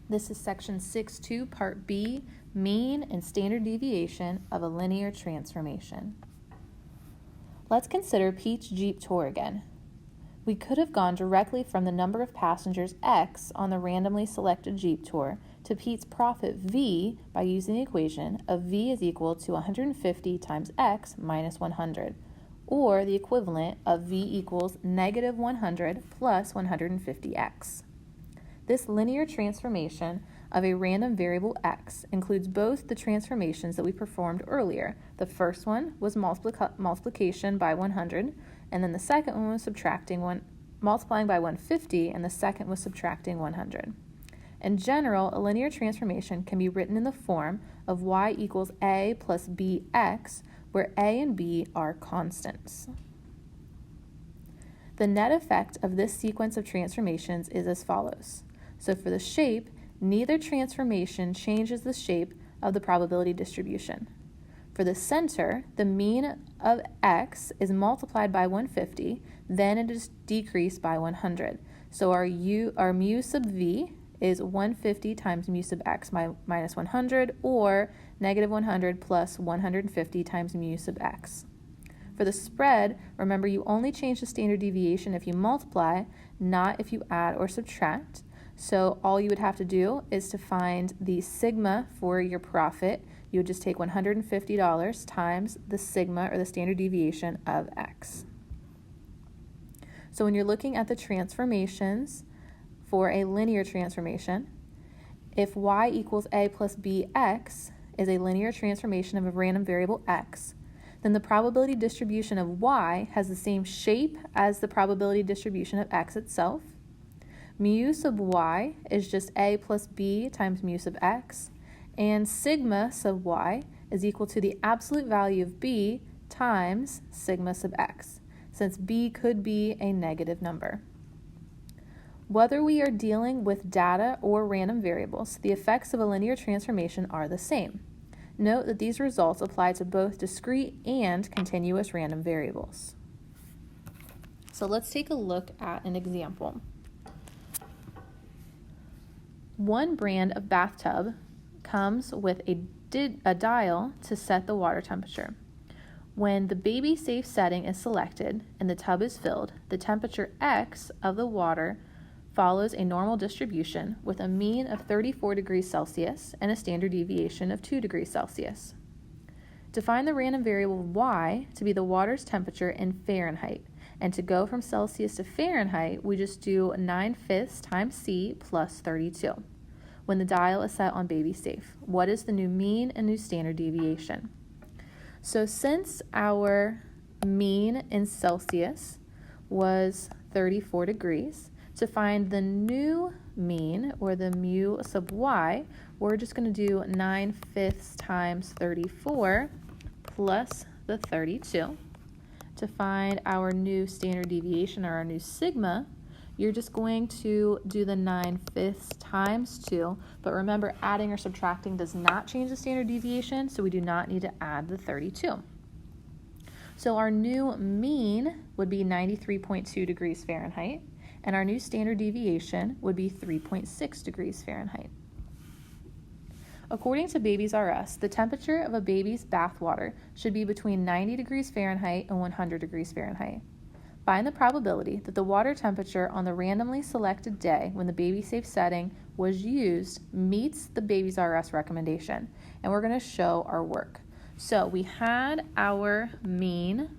This is section 6.2, part B, mean and standard deviation of a linear transformation. Let's consider Pete's Jeep tour again. We could have gone directly from the number of passengers X on the randomly selected Jeep tour to Pete's profit V by using the equation of V is equal to 150 times X minus 100, or the equivalent of V equals negative 100 plus 150X. This linear transformation of a random variable X includes both the transformations that we performed earlier. The first one was multiplication by 100, and then the second one was multiplying by 150, and the second was subtracting 100. In general, a linear transformation can be written in the form of y equals a plus bx, where a and b are constants. The net effect of this sequence of transformations is as follows. So for the shape, neither transformation changes the shape of the probability distribution. For the center, the mean of x is multiplied by 150, then it is decreased by 100. So our mu sub v is 150 times mu sub x minus 100, or negative 100 plus 150 times mu sub x. For the spread, remember you only change the standard deviation if you multiply, not if you add or subtract. So all you would have to do is to find the sigma for your profit. You would just take $150 times the sigma, or the standard deviation, of x. So when you're looking at the transformations for a linear transformation, if y equals a plus bx is a linear transformation of a random variable x, then the probability distribution of y has the same shape as the probability distribution of x itself. Mu sub y is just a plus b times mu sub x, and sigma sub y is equal to the absolute value of b times sigma sub x, since b could be a negative number. Whether we are dealing with data or random variables, the effects of a linear transformation are the same. Note that these results apply to both discrete and continuous random variables. So let's take a look at an example. One brand of bathtub comes with a dial to set the water temperature. When the baby safe setting is selected and the tub is filled, the temperature X of the water follows a normal distribution with a mean of 34 degrees Celsius and a standard deviation of 2 degrees Celsius. Define the random variable Y to be the water's temperature in Fahrenheit. And to go from Celsius to Fahrenheit, we just do 9/5 times C plus 32. When the dial is set on baby safe, what is the new mean and new standard deviation? So since our mean in Celsius was 34 degrees, to find the new mean, or the mu sub y, we're just going to do 9/5 times 34 plus the 32. To find our new standard deviation, or our new sigma, you're just going to do the 9/5 times 2, but remember, adding or subtracting does not change the standard deviation, so we do not need to add the 32. So our new mean would be 93.2 degrees Fahrenheit, and our new standard deviation would be 3.6 degrees Fahrenheit. According to Baby's RS, the temperature of a baby's bath water should be between 90 degrees Fahrenheit and 100 degrees Fahrenheit. Find the probability that the water temperature on the randomly selected day when the baby safe setting was used meets the Baby's RS recommendation, and we're going to show our work. So we had our mean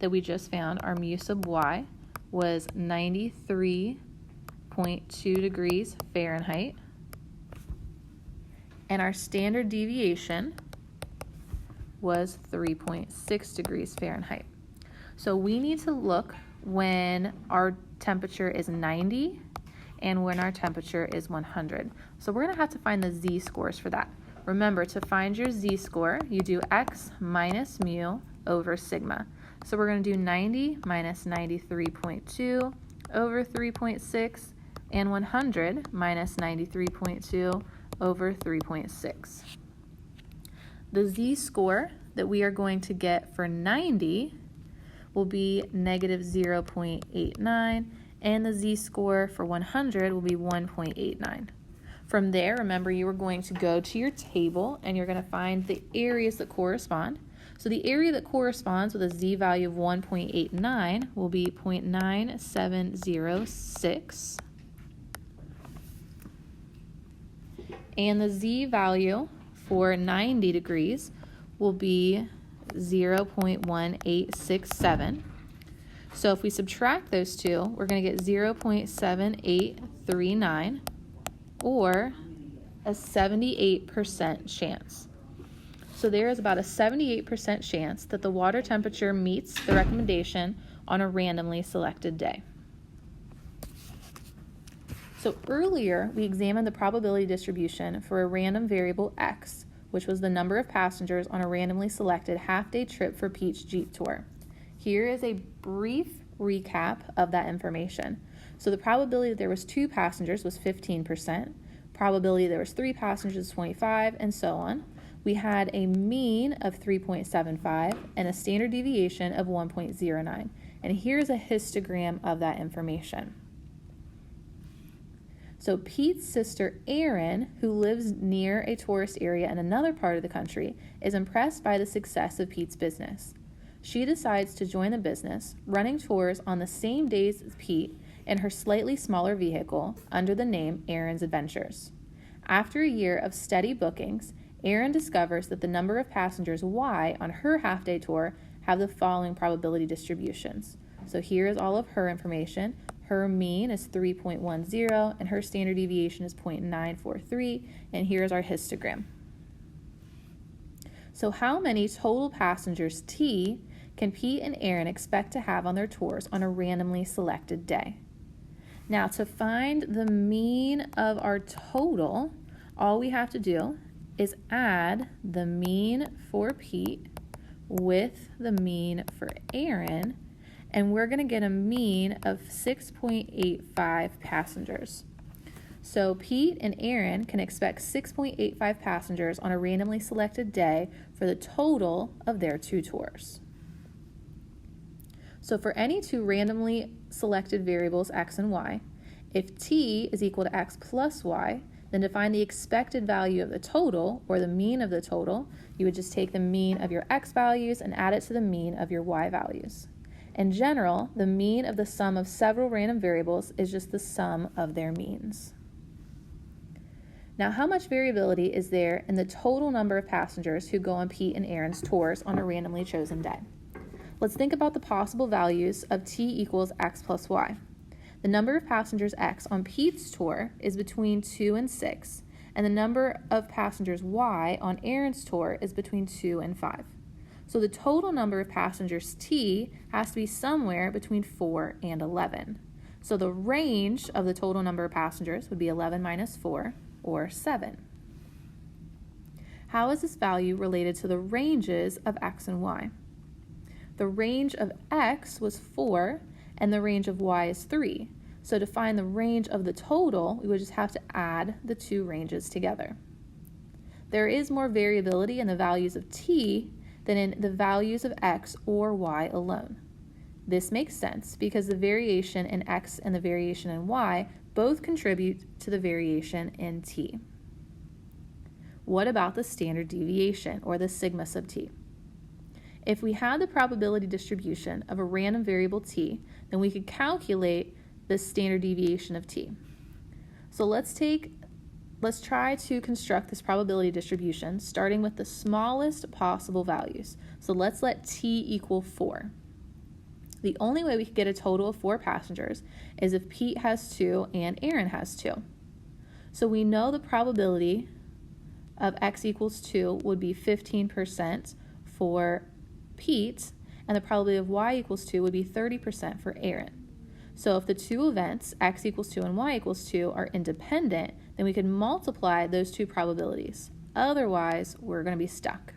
that we just found. Our mu sub y was 93.2 degrees Fahrenheit. And our standard deviation was 3.6 degrees Fahrenheit. So we need to look when our temperature is 90 and when our temperature is 100. So we're going to have to find the z-scores for that. Remember, to find your z-score, you do x minus mu over sigma. So we're going to do 90 minus 93.2 over 3.6, and 100 minus 93.2 over 3.6. The z-score that we are going to get for 90 will be negative 0.89, and the z-score for 100 will be 1.89. From there, remember, you are going to go to your table and you're going to find the areas that correspond. So the area that corresponds with a z-value of 1.89 will be 0.9706. And the z-value for 90 degrees will be 0.1867. So if we subtract those two, we're going to get 0.7839, or a 78% chance. So there is about a 78% chance that the water temperature meets the recommendation on a randomly selected day. So earlier, we examined the probability distribution for a random variable x, which was the number of passengers on a randomly selected half-day trip for Pete's Jeep tour. Here is a brief recap of that information. So the probability that there was 2 passengers was 15%, probability there was 3 passengers 25, and so on. We had a mean of 3.75 and a standard deviation of 1.09. And here's a histogram of that information. So Pete's sister Erin, who lives near a tourist area in another part of the country, is impressed by the success of Pete's business. She decides to join the business, running tours on the same days as Pete in her slightly smaller vehicle under the name Erin's Adventures. After a year of steady bookings, Erin discovers that the number of passengers Y on her half-day tour have the following probability distributions. So here is all of her information. Her mean is 3.10 and her standard deviation is 0.943, and here's our histogram. So how many total passengers T can Pete and Erin expect to have on their tours on a randomly selected day? Now, to find the mean of our total, all we have to do is add the mean for Pete with the mean for Erin, and we're going to get a mean of 6.85 passengers. So Pete and Erin can expect 6.85 passengers on a randomly selected day for the total of their 2 tours. So for any 2 randomly selected variables x and y, if t is equal to x plus y, then to find the expected value of the total, or the mean of the total, you would just take the mean of your x values and add it to the mean of your y values. In general, the mean of the sum of several random variables is just the sum of their means. Now, how much variability is there in the total number of passengers who go on Pete and Erin's tours on a randomly chosen day? Let's think about the possible values of t equals x plus y. The number of passengers x on Pete's tour is between 2 and 6, and the number of passengers y on Erin's tour is between 2 and 5. So the total number of passengers t has to be somewhere between 4 and 11. So the range of the total number of passengers would be 11 minus 4, or 7. How is this value related to the ranges of x and y? The range of x was 4, and the range of y is 3. So to find the range of the total, we would just have to add the 2 ranges together. There is more variability in the values of t than in the values of x or y alone. This makes sense because the variation in x and the variation in y both contribute to the variation in t. What about the standard deviation, or the sigma sub t? If we had the probability distribution of a random variable t, then we could calculate the standard deviation of t. So let's try to construct this probability distribution starting with the smallest possible values. So let's let t equal 4. The only way we could get a total of 4 passengers is if Pete has 2 and Erin has 2. So we know the probability of x equals 2 would be 15% for Pete, and the probability of y equals 2 would be 30% for Erin. So if the 2 events, x equals 2 and y equals 2, are independent, then we could multiply those 2 probabilities. Otherwise, we're going to be stuck.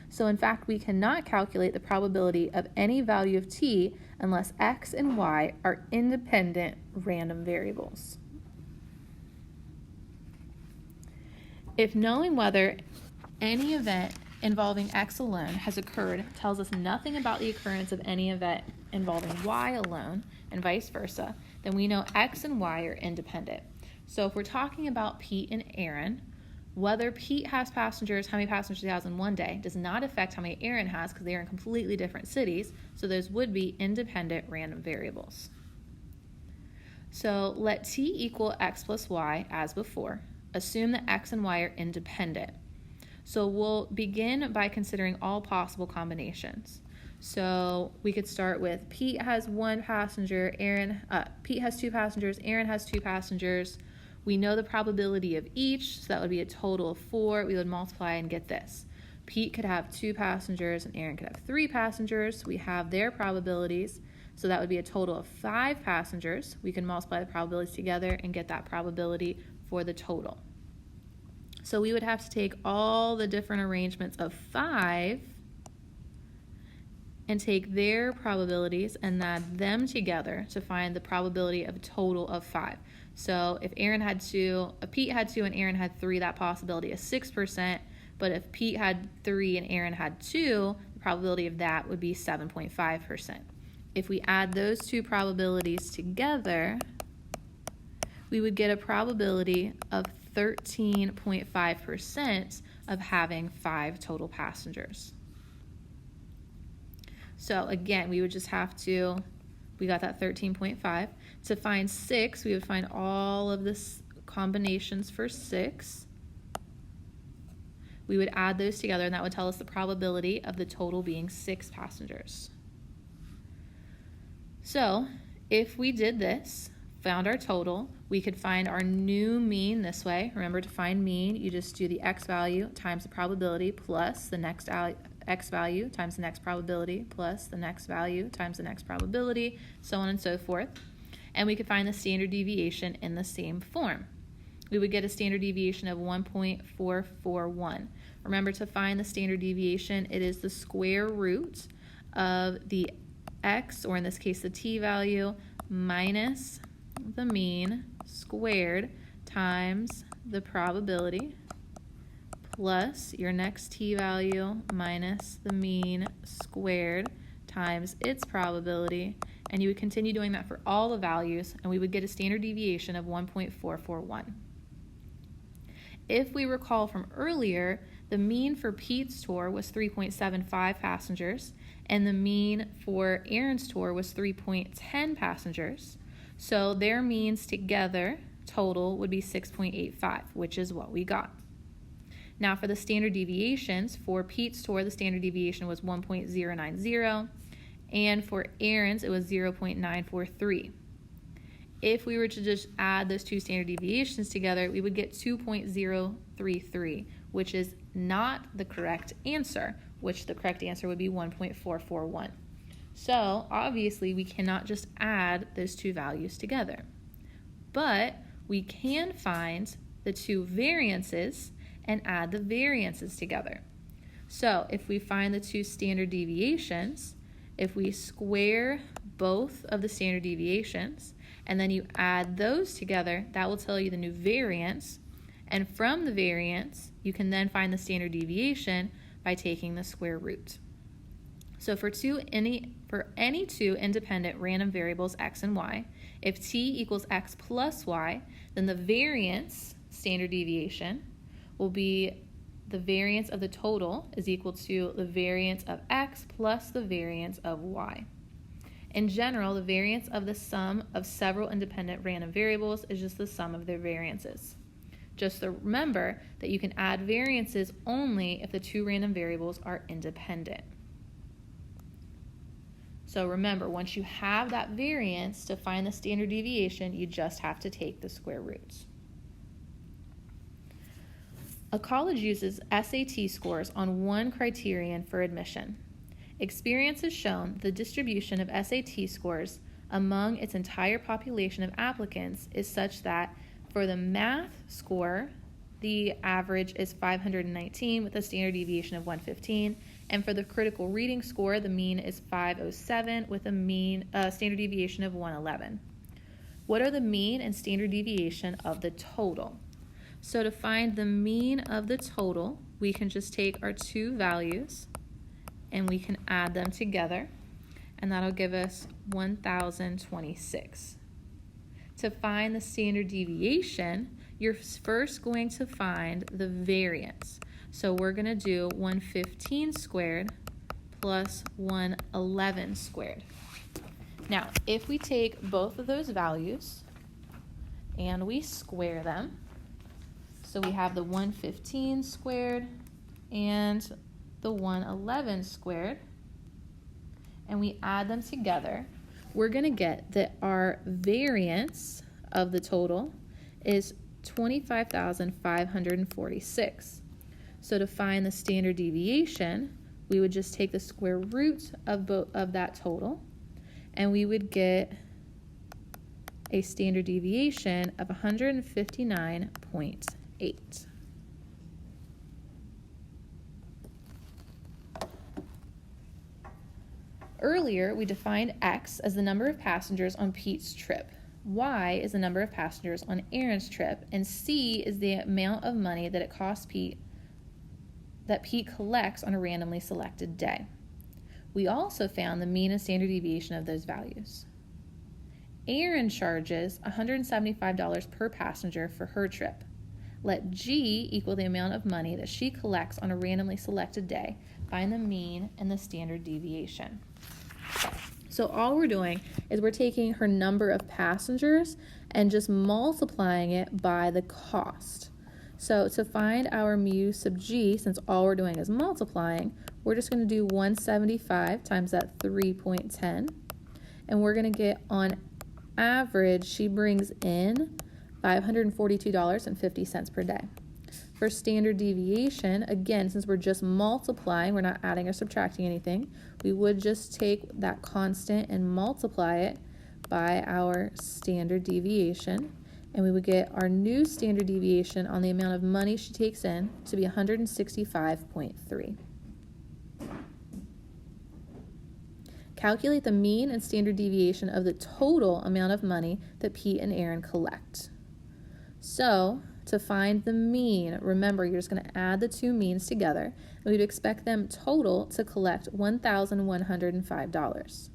So in fact, we cannot calculate the probability of any value of t unless x and y are independent random variables. If knowing whether any event involving x alone has occurred tells us nothing about the occurrence of any event involving y alone, and vice versa, then we know x and y are independent. So if we're talking about Pete and Aaron, whether Pete has passengers, how many passengers he has in one day, does not affect how many Aaron has because they are in completely different cities. So those would be independent random variables. So let t equal x plus y as before. Assume that x and y are independent. So we'll begin by considering all possible combinations. So we could start with Pete has one passenger, Pete has two passengers, Aaron has two passengers. We know the probability of each, so that would be a total of 4. We would multiply and get this. Pete could have 2 passengers and Aaron could have 3 passengers. We have their probabilities, so that would be a total of 5 passengers. We can multiply the probabilities together and get that probability for the total. So we would have to take all the different arrangements of 5 and take their probabilities and add them together to find the probability of a total of 5. So if Pete had 2 and Aaron had 3, that possibility is 6%. But if Pete had 3 and Aaron had 2, the probability of that would be 7.5%. If we add those two probabilities together, we would get a probability of 13.5% of having 5 total passengers. So again, we would just have to, we got that 13.5. To find 6, we would find all of the combinations for 6. We would add those together, and that would tell us the probability of the total being 6 passengers. So if we did this, found our total, we could find our new mean this way. Remember, to find mean, you just do the x value times the probability plus the next x value times the next probability plus the next value times the next probability, so on and so forth. And we could find the standard deviation in the same form. We would get a standard deviation of 1.441. Remember, to find the standard deviation, it is the square root of the x, or in this case the t value, minus the mean squared times the probability plus your next t value minus the mean squared times its probability, and you would continue doing that for all the values, and we would get a standard deviation of 1.441. If we recall from earlier, the mean for Pete's tour was 3.75 passengers, and the mean for Aaron's tour was 3.10 passengers. So their means together, total, would be 6.85, which is what we got. Now for the standard deviations, for Pete's tour, the standard deviation was 1.090, and for Aaron's, it was 0.943. If we were to just add those two standard deviations together, we would get 2.033, which is not the correct answer, which the correct answer would be 1.441. So obviously we cannot just add those two values together, but we can find the two variances and add the variances together. So if we find the two standard deviations, if we square both of the standard deviations and then you add those together, that will tell you the new variance. And from the variance, you can then find the standard deviation by taking the square root. So for any two independent random variables x and y, if t equals x plus y, then the variance standard deviation will be the variance of the total is equal to the variance of x plus the variance of y. In general, the variance of the sum of several independent random variables is just the sum of their variances. Just remember that you can add variances only if the two random variables are independent. So remember, once you have that variance, to find the standard deviation, you just have to take the square roots. A college uses SAT scores on one criterion for admission. Experience has shown the distribution of SAT scores among its entire population of applicants is such that for the math score, the average is 519 with a standard deviation of 115, and for the critical reading score, the mean is 507 with a standard deviation of 111. What are the mean and standard deviation of the total? So to find the mean of the total, we can just take our two values and we can add them together, and that'll give us 1026. To find the standard deviation, you're first going to find the variance. So we're going to do 115 squared plus 111 squared. Now, if we take both of those values and we square them, so we have the 115 squared and the 111 squared, and we add them together, we're going to get that our variance of the total is 25,546. So to find the standard deviation, we would just take the square root of that total, and we would get a standard deviation of 159.8. Earlier, we defined X as the number of passengers on Pete's trip, Y is the number of passengers on Aaron's trip, and C is the amount of money that it costs Pete collects on a randomly selected day. We also found the mean and standard deviation of those values. Aaron charges $175 per passenger for her trip. Let G equal the amount of money that she collects on a randomly selected day. Find the mean and the standard deviation. So all we're doing is we're taking her number of passengers and just multiplying it by the cost. So to find our mu sub G, since all we're doing is multiplying, we're just going to do 175 times that 3.10, and we're going to get on average, she brings in $542.50 per day. For standard deviation, again, since we're just multiplying, we're not adding or subtracting anything, we would just take that constant and multiply it by our standard deviation, and we would get our new standard deviation on the amount of money she takes in to be 165.3. Calculate the mean and standard deviation of the total amount of money that Pete and Aaron collect. So, to find the mean, remember you're just going to add the two means together, and we'd expect them total to collect $1,105.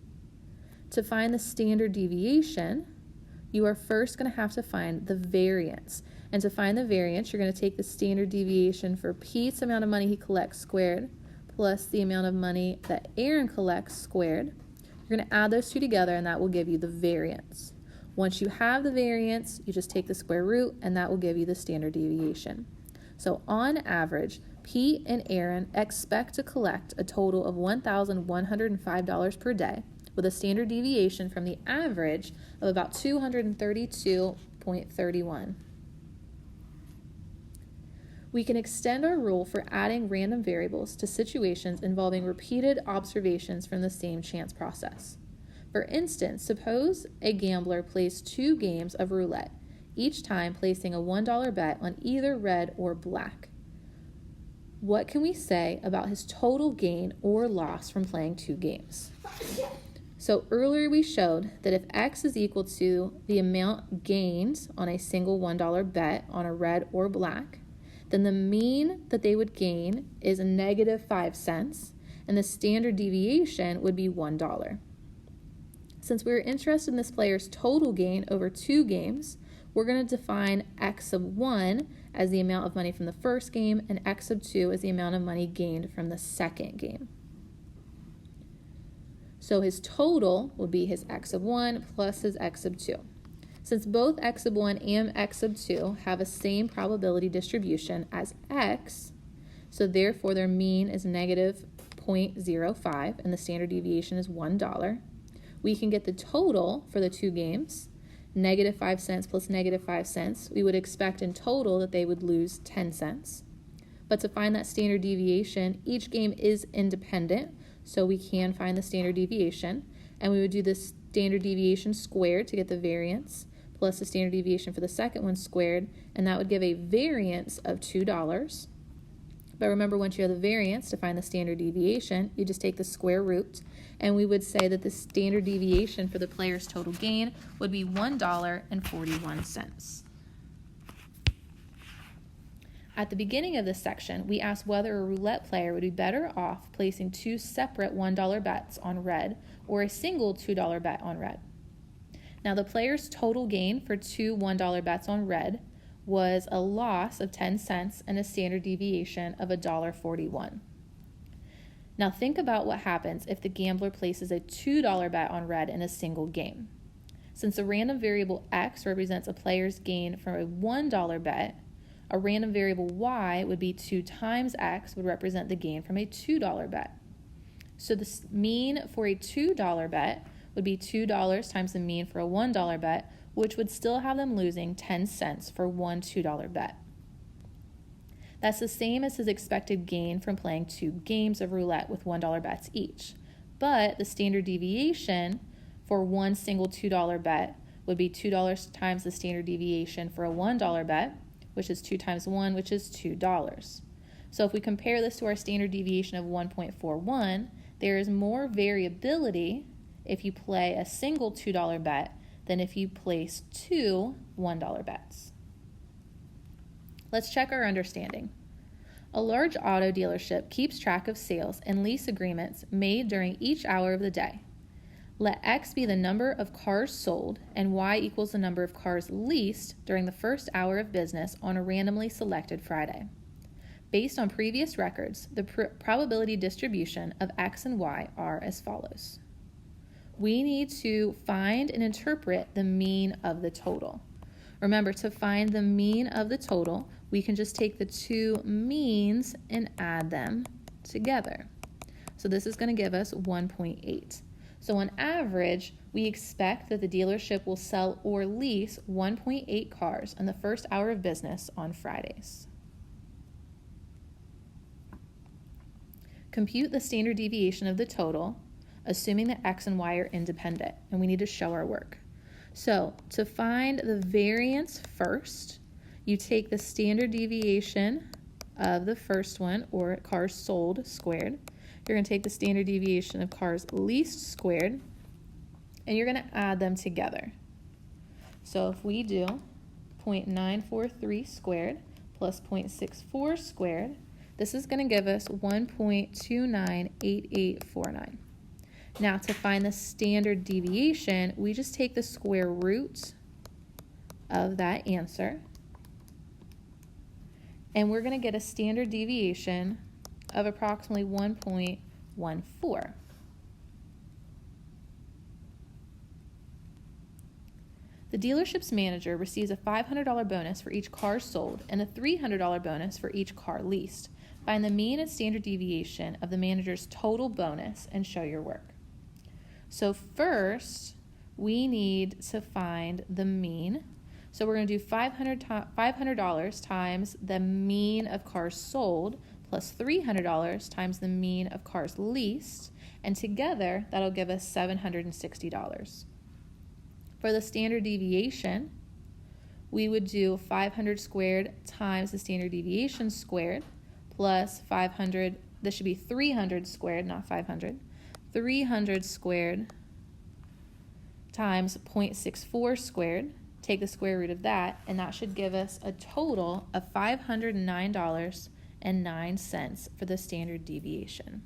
To find the standard deviation, you are first going to have to find the variance. And to find the variance, you're going to take the standard deviation for Pete's amount of money he collects squared plus the amount of money that Aaron collects squared. You're going to add those two together, and that will give you the variance. Once you have the variance, you just take the square root, and that will give you the standard deviation. So on average, Pete and Aaron expect to collect a total of $1,105 per day, with a standard deviation from the average of about 232.31. We can extend our rule for adding random variables to situations involving repeated observations from the same chance process. For instance, suppose a gambler plays 2 games of roulette, each time placing a $1 bet on either red or black. What can we say about his total gain or loss from playing 2 games? So earlier we showed that if X is equal to the amount gained on a single $1 bet on a red or black, then the mean that they would gain is a negative 5 cents, and the standard deviation would be $1. Since we're interested in this player's total gain over 2 games, we're going to define X sub 1 as the amount of money from the first game, and X sub 2 as the amount of money gained from the second game. So his total would be his X sub 1 plus his X sub 2. Since both X sub 1 and X sub 2 have a same probability distribution as X, so therefore their mean is negative 0.05 and the standard deviation is $1, we can get the total for the 2 games, negative 5 cents plus negative 5 cents. We would expect in total that they would lose 10 cents. But to find that standard deviation, each game is independent, so we can find the standard deviation, and we would do the standard deviation squared to get the variance, plus the standard deviation for the second one squared, and that would give a variance of $2. But remember, once you have the variance, to find the standard deviation, you just take the square root, and we would say that the standard deviation for the player's total gain would be $1.41. At the beginning of this section, we asked whether a roulette player would be better off placing 2 separate $1 bets on red or a single $2 bet on red. Now, the player's total gain for two $1 bets on red was a loss of 10 cents and a standard deviation of $1.41. Now, think about what happens if the gambler places a $2 bet on red in a single game. Since the random variable x represents a player's gain from a $1 bet, a random variable y would be 2 times x would represent the gain from a $2 bet. So the mean for a $2 bet would be $2 times the mean for a $1 bet, which would still have them losing 10 cents for one $2 bet. That's the same as his expected gain from playing 2 games of roulette with $1 bets each. But the standard deviation for one single $2 bet would be $2 times the standard deviation for a $1 bet, which is 2 times 1, which is $2. So if we compare this to our standard deviation of 1.41, there is more variability if you play a single $2 bet than if you place 2 $1 bets. Let's check our understanding. A large auto dealership keeps track of sales and lease agreements made during each hour of the day. Let X be the number of cars sold and Y equals the number of cars leased during the first hour of business on a randomly selected Friday. Based on previous records, the probability distribution of X and Y are as follows. We need to find and interpret the mean of the total. Remember, to find the mean of the total, we can just take the two means and add them together. So this is going to give us 1.8. So on average, we expect that the dealership will sell or lease 1.8 cars in the first hour of business on Fridays. Compute the standard deviation of the total, assuming that X and Y are independent, and we need to show our work. So to find the variance first, you take the standard deviation of the first one, or cars sold squared. You're going to take the standard deviation of cars leased squared, and you're going to add them together. So if we do 0.943 squared plus 0.64 squared, this is going to give us 1.298849. Now, to find the standard deviation, we just take the square root of that answer, and we're going to get a standard deviation of approximately 1.14. The dealership's manager receives a $500 bonus for each car sold and a $300 bonus for each car leased. Find the mean and standard deviation of the manager's total bonus and show your work. So first, we need to find the mean. So we're going to do $500 times the mean of cars sold plus $300 times the mean of cars leased, and together that'll give us $760. For the standard deviation, we would do 500 squared times the standard deviation squared plus 500, this should be 300 squared, not 500, 300 squared times 0.64 squared, take the square root of that, and that should give us a total of $509.09 for the standard deviation.